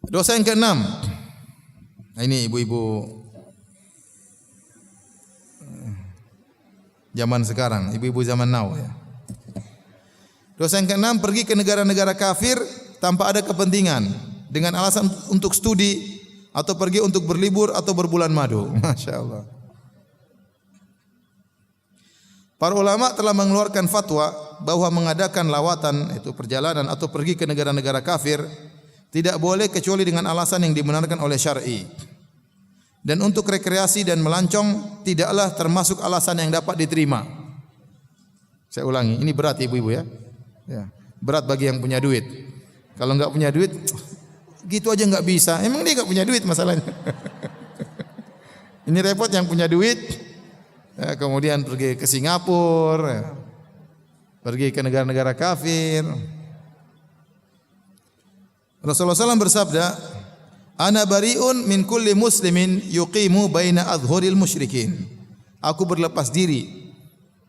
Dosa yang keenam. Nah, ini ibu-ibu zaman sekarang, ibu-ibu zaman now ya. Dosa yang keenam, pergi ke negara-negara kafir tanpa ada kepentingan dengan alasan untuk studi atau pergi untuk berlibur atau berbulan madu. Masya Allah. Para ulama telah mengeluarkan fatwa bahwa mengadakan lawatan, itu perjalanan atau pergi ke negara-negara kafir, tidak boleh kecuali dengan alasan yang dibenarkan oleh syar'i. Dan untuk rekreasi dan melancong tidaklah termasuk alasan yang dapat diterima. Saya ulangi, ini berat ibu-ibu ya. Ya, berat bagi yang punya duit. Kalau enggak punya duit, gitu aja enggak bisa. Emang dia enggak punya duit masalahnya. Ini repot yang punya duit. Ya, kemudian pergi ke Singapura, ya, pergi ke negara-negara kafir. Rasulullah SAW bersabda, "Ana bari'un min kulli muslimin yuqimu baina adhhuril musyrikin." Aku berlepas diri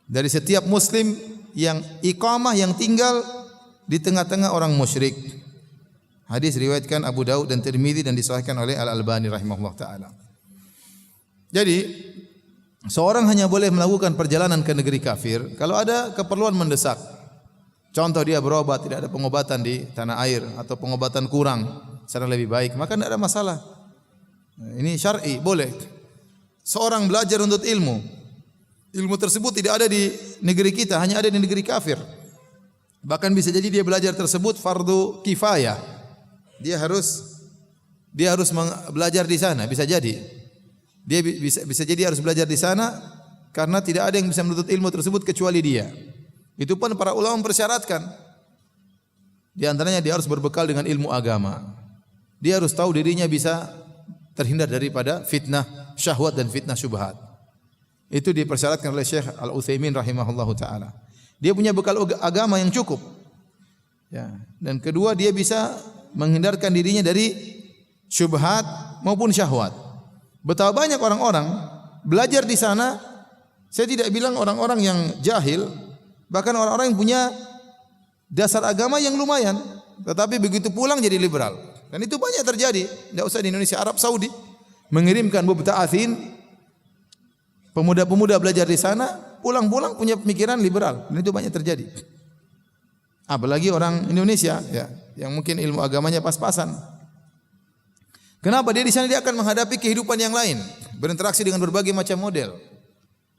dari setiap muslim yang iqamah, yang tinggal di tengah-tengah orang musyrik. Hadis riwayatkan Abu Daud dan Tirmidzi dan disahihkan oleh Al-Albani rahimahullah taala. Jadi, seorang hanya boleh melakukan perjalanan ke negeri kafir kalau ada keperluan mendesak. Contoh dia berobat, tidak ada pengobatan di tanah air atau pengobatan kurang secara lebih baik, maka tidak ada masalah. Ini syar'i, boleh. Seorang belajar untuk ilmu, ilmu tersebut tidak ada di negeri kita, hanya ada di negeri kafir. Bahkan bisa jadi dia belajar tersebut fardu kifayah. Dia harus belajar di sana, bisa jadi. Dia bisa jadi harus belajar di sana karena tidak ada yang bisa menuntut ilmu tersebut kecuali dia. Itu pun para ulama mempersyaratkan. Di antaranya dia harus berbekal dengan ilmu agama. Dia harus tahu dirinya bisa terhindar daripada fitnah syahwat dan fitnah syubhat. Itu dipersyaratkan oleh Syekh Al-Utsaimin rahimahullahu taala. Dia punya bekal agama yang cukup. Ya, dan kedua dia bisa menghindarkan dirinya dari syubhat maupun syahwat. Betapa banyak orang-orang belajar di sana, saya tidak bilang orang-orang yang jahil, bahkan orang-orang yang punya dasar agama yang lumayan, tetapi begitu pulang jadi liberal. Dan itu banyak terjadi, tidak usah di Indonesia, Arab Saudi mengirimkan mubta'atsin, pemuda-pemuda belajar di sana, pulang-pulang punya pemikiran liberal. Dan itu banyak terjadi. Apalagi orang Indonesia ya, yang mungkin ilmu agamanya pas-pasan. Kenapa? Dia di sana dia akan menghadapi kehidupan yang lain, berinteraksi dengan berbagai macam model.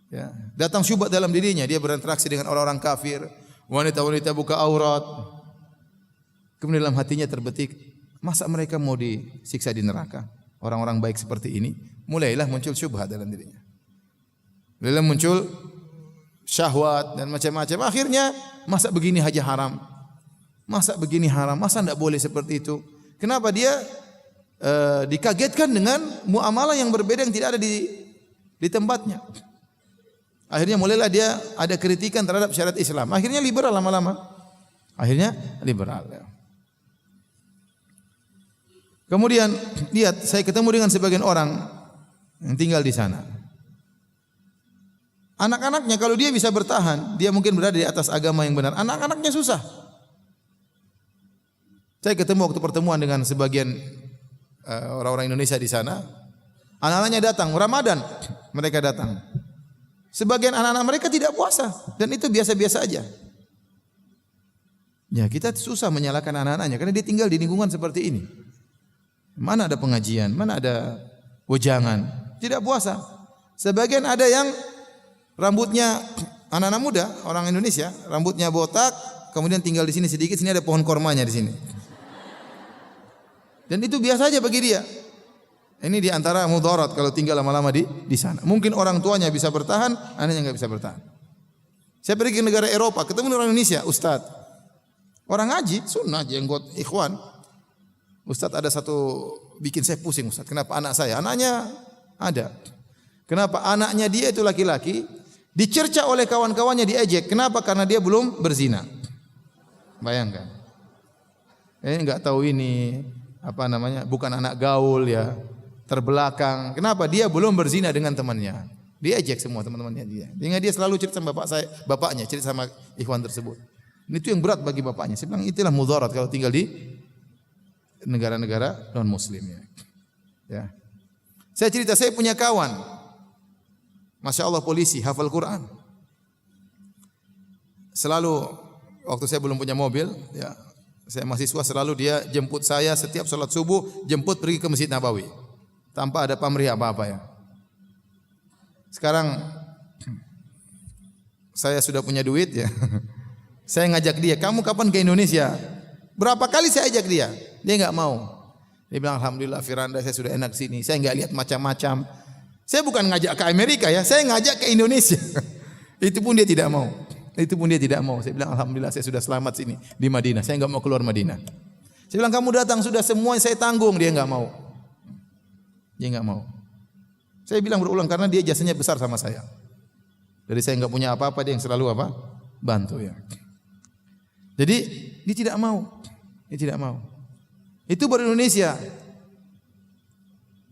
Ya, datang syubhat dalam dirinya, dia berinteraksi dengan orang-orang kafir, wanita-wanita buka aurat. Kemudian dalam hatinya terbetik, masa mereka mau disiksa di neraka? Orang-orang baik seperti ini, mulailah muncul syubhat dalam dirinya. Mulailah muncul syahwat dan macam-macam. Akhirnya, masa begini aja haram? Masa begini haram? Masa tidak boleh seperti itu? Kenapa dia dikagetkan dengan muamalah yang berbeda yang tidak ada di tempatnya? Akhirnya mulailah dia ada kritikan terhadap syariat Islam. Akhirnya liberal lama-lama. Akhirnya liberal. Kemudian lihat, saya ketemu dengan sebagian orang yang tinggal di sana. Anak-anaknya kalau dia bisa bertahan, dia mungkin berada di atas agama yang benar. Anak-anaknya susah. Saya ketemu waktu pertemuan dengan sebagian orang-orang Indonesia di sana. Anak-anaknya datang Ramadan, mereka datang. Sebagian anak-anak mereka tidak puasa dan itu biasa-biasa aja. Ya, kita susah menyalahkan anak-anaknya karena dia tinggal di lingkungan seperti ini. Mana ada pengajian, mana ada wejangan, tidak puasa. Sebagian ada yang rambutnya anak-anak muda, orang Indonesia, rambutnya botak, kemudian tinggal di sini sedikit, sini ada pohon kormanya di sini. Dan itu biasa aja bagi dia. Ini di antara mudarat kalau tinggal lama-lama di sana. Mungkin orang tuanya bisa bertahan, anaknya enggak bisa bertahan. Saya pergi ke negara Eropa, ketemu orang Indonesia, Ustaz. Orang ngaji, sunnah, jenggot, ikhwan. Ustaz ada satu bikin saya pusing, Ustaz. Kenapa anak saya? Anaknya ada. Kenapa anaknya dia itu laki-laki dicerca oleh kawan-kawannya, diejek. Kenapa? Karena dia belum berzina. Bayangkan. Enggak tahu ini apa namanya? Bukan anak gaul ya. Terbelakang. Kenapa? Dia belum berzina dengan temannya. Diejek semua teman-temannya dia. Sehingga dia selalu cerita sama bapaknya cerita sama ikhwan tersebut. Itu yang berat bagi bapaknya. Saya bilang itulah mudarat kalau tinggal di negara-negara non muslim ya. Ya. Saya cerita, saya punya kawan, masya Allah polisi, hafal Quran. Selalu waktu saya belum punya mobil, ya, saya mahasiswa, selalu dia jemput saya setiap sholat subuh, jemput pergi ke Masjid Nabawi, tanpa ada pamrih apa-apa ya. Sekarang saya sudah punya duit ya, saya ngajak dia, kamu kapan ke Indonesia? Berapa kali saya ajak dia, dia nggak mau. Dia bilang, alhamdulillah Firanda, saya sudah enak sini, saya nggak lihat macam-macam. Saya bukan ngajak ke Amerika ya, saya ngajak ke Indonesia. Itu pun dia tidak mau. Itu pun dia tidak mau. Saya bilang, alhamdulillah saya sudah selamat sini di Madinah. Saya nggak mau keluar Madinah. Saya bilang, kamu datang sudah semua saya tanggung. Dia nggak mau. Dia nggak mau. Saya bilang berulang karena dia jasanya besar sama saya. Jadi saya nggak punya apa-apa, dia yang selalu apa? Bantu ya. Jadi dia tidak mau. Dia tidak mau. Itu baru Indonesia.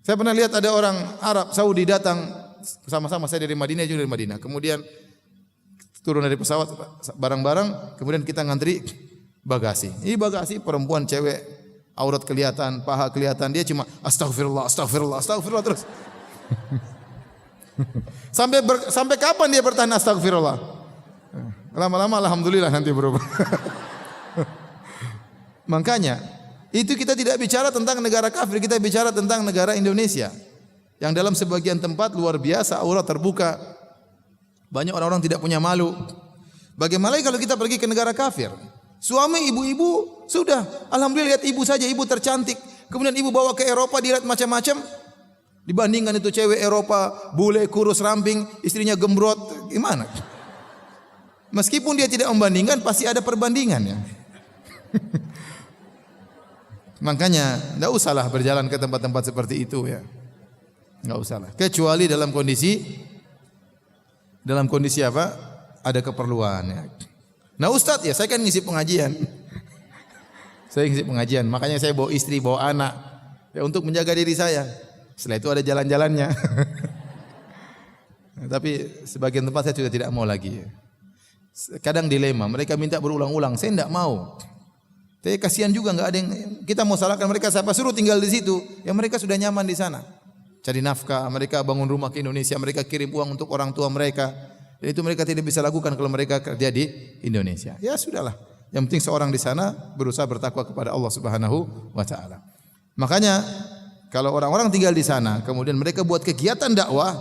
Saya pernah lihat ada orang Arab Saudi datang sama-sama, saya dari Madinah juga dari Madinah. Kemudian turun dari pesawat barang-barang, kemudian kita ngantri bagasi. Ini bagasi perempuan, cewek, aurat kelihatan, paha kelihatan, dia cuma astagfirullah, astagfirullah, astagfirullah terus. Sampai kapan dia bertahan astagfirullah? Lama-lama alhamdulillah nanti berubah. Makanya itu kita tidak bicara tentang negara kafir, kita bicara tentang negara Indonesia yang dalam sebagian tempat luar biasa aurat terbuka. Banyak orang-orang tidak punya malu. Bagaimana kalau kita pergi ke negara kafir? Suami ibu-ibu sudah, alhamdulillah, lihat ibu saja, ibu tercantik. Kemudian ibu bawa ke Eropa, dilihat macam-macam. Dibandingkan itu cewek Eropa, bule, kurus, ramping, istrinya gembrot, gimana? Meskipun dia tidak membandingkan, pasti ada perbandingan ya. Makanya enggak usahlah berjalan ke tempat-tempat seperti itu ya. Enggak usahlah. Kecuali dalam kondisi apa? Ada keperluan ya. Nah, Ustaz ya, saya kan ngisi pengajian. Saya ngisi pengajian, makanya saya bawa istri, bawa anak ya untuk menjaga diri saya. Setelah itu ada jalan-jalannya. Tapi sebagian tempat saya sudah tidak mau lagi. Kadang dilema, mereka minta berulang-ulang, saya enggak mau. Tapi kasihan juga, enggak ada yang kita mau salahkan mereka, siapa suruh tinggal di situ? Ya mereka sudah nyaman di sana. Cari nafkah, mereka bangun rumah ke Indonesia, mereka kirim uang untuk orang tua mereka. Dan itu mereka tidak bisa lakukan kalau mereka kerja di Indonesia. Ya sudahlah. Yang penting seorang di sana berusaha bertakwa kepada Allah Subhanahu wa taala. Makanya kalau orang-orang tinggal di sana, kemudian mereka buat kegiatan dakwah,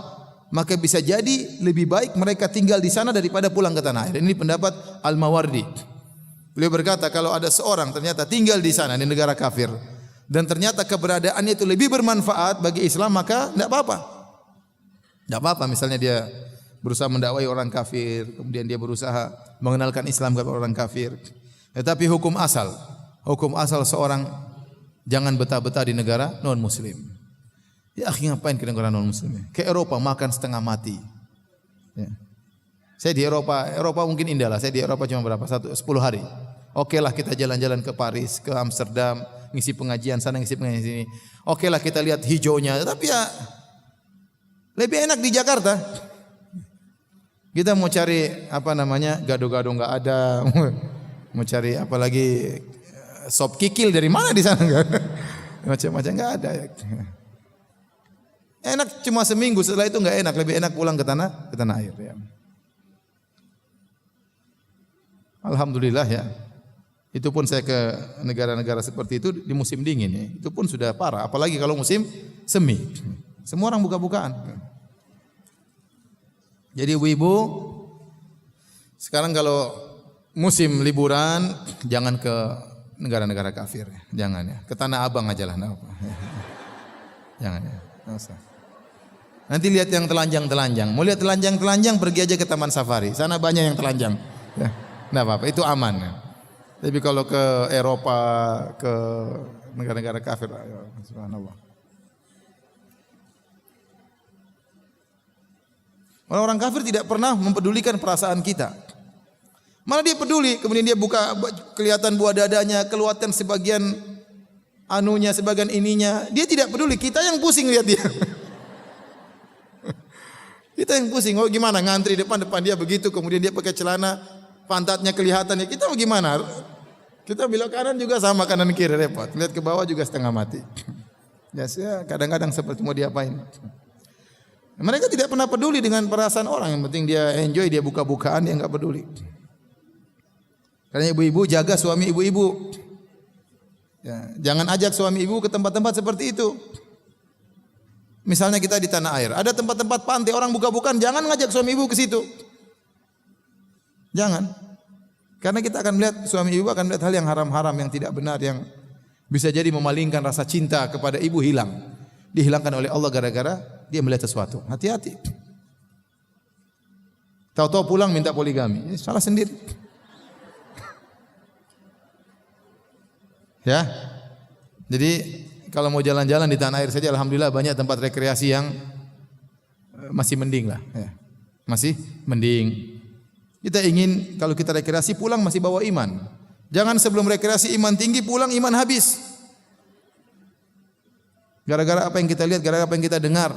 maka bisa jadi lebih baik mereka tinggal di sana daripada pulang ke tanah air. Ini pendapat Al-Mawardi. Beliau berkata, kalau ada seorang ternyata tinggal di sana di negara kafir dan ternyata keberadaannya itu lebih bermanfaat bagi Islam, maka tidak apa-apa. Tidak apa-apa, misalnya dia berusaha mendakwai orang kafir, kemudian dia berusaha mengenalkan Islam kepada orang kafir. Tetapi hukum asal seorang jangan betah-betah di negara non muslim. Ya, ngapain ke negara non muslim? Ke Eropa makan setengah mati. Ya. Saya di Eropa mungkin indah lah. Saya di Eropa cuma berapa? 10 hari. Oke lah kita jalan-jalan ke Paris, ke Amsterdam, ngisi pengajian sana, ngisi pengajian sini. Oke lah kita lihat hijaunya. Tapi ya lebih enak di Jakarta. Kita mau cari apa namanya, gado-gado nggak ada. Mau cari apalagi sop kikil dari mana di sana nggak ada. Macam-macam nggak ada. Enak cuma seminggu, setelah itu nggak enak. Lebih enak pulang ke tanah air. Ya. Alhamdulillah ya. Itu pun saya ke negara-negara seperti itu di musim dingin ya. Itu pun sudah parah, apalagi kalau musim semi. Semua orang buka-bukaan. Jadi ibu, sekarang kalau musim liburan jangan ke negara-negara kafir, jangan ya. Ke Tanah Abang aja lah, apa. Jangan ya. Enggak usah. Nanti lihat yang telanjang-telanjang. Mau lihat telanjang-telanjang pergi aja ke Taman Safari. Sana banyak yang telanjang. Ya. Enggak apa-apa, itu aman. Ya. Tapi kalau ke Eropa, ke negara-negara kafir, ya, subhanallah. Orang kafir tidak pernah mempedulikan perasaan kita. Malah dia peduli, kemudian dia buka, kelihatan buah dadanya, keluarkan sebagian anunya, sebagian ininya. Dia tidak peduli, kita yang pusing lihat dia. Kita yang pusing, oh gimana ngantri depan dia begitu, kemudian dia pakai celana, pantatnya kelihatan, ya kita mau gimana? Kita belok kanan juga sama, kanan kiri repot. Lihat ke bawah juga setengah mati. Ya, kadang-kadang seperti mau diapain. Mereka tidak pernah peduli dengan perasaan orang. Yang penting dia enjoy, dia buka-bukaan, dia enggak peduli. Karena ibu-ibu jaga suami ibu-ibu. Ya, jangan ajak suami ibu ke tempat-tempat seperti itu. Misalnya kita di tanah air, ada tempat-tempat pantai orang buka-bukaan, jangan ngajak suami ibu ke situ. Jangan. Karena kita akan melihat, suami ibu akan melihat hal yang haram-haram, yang tidak benar, yang bisa jadi memalingkan rasa cinta kepada ibu hilang. Dihilangkan oleh Allah gara-gara dia melihat sesuatu. Hati-hati. Tahu-tahu pulang minta poligami. Salah sendiri. Ya. Jadi kalau mau jalan-jalan di tanah air saja alhamdulillah banyak tempat rekreasi yang masih mending lah, ya. Masih mending. Kita ingin kalau kita rekreasi pulang masih bawa iman. Jangan sebelum rekreasi iman tinggi, pulang iman habis. Gara-gara apa yang kita lihat, gara-gara apa yang kita dengar.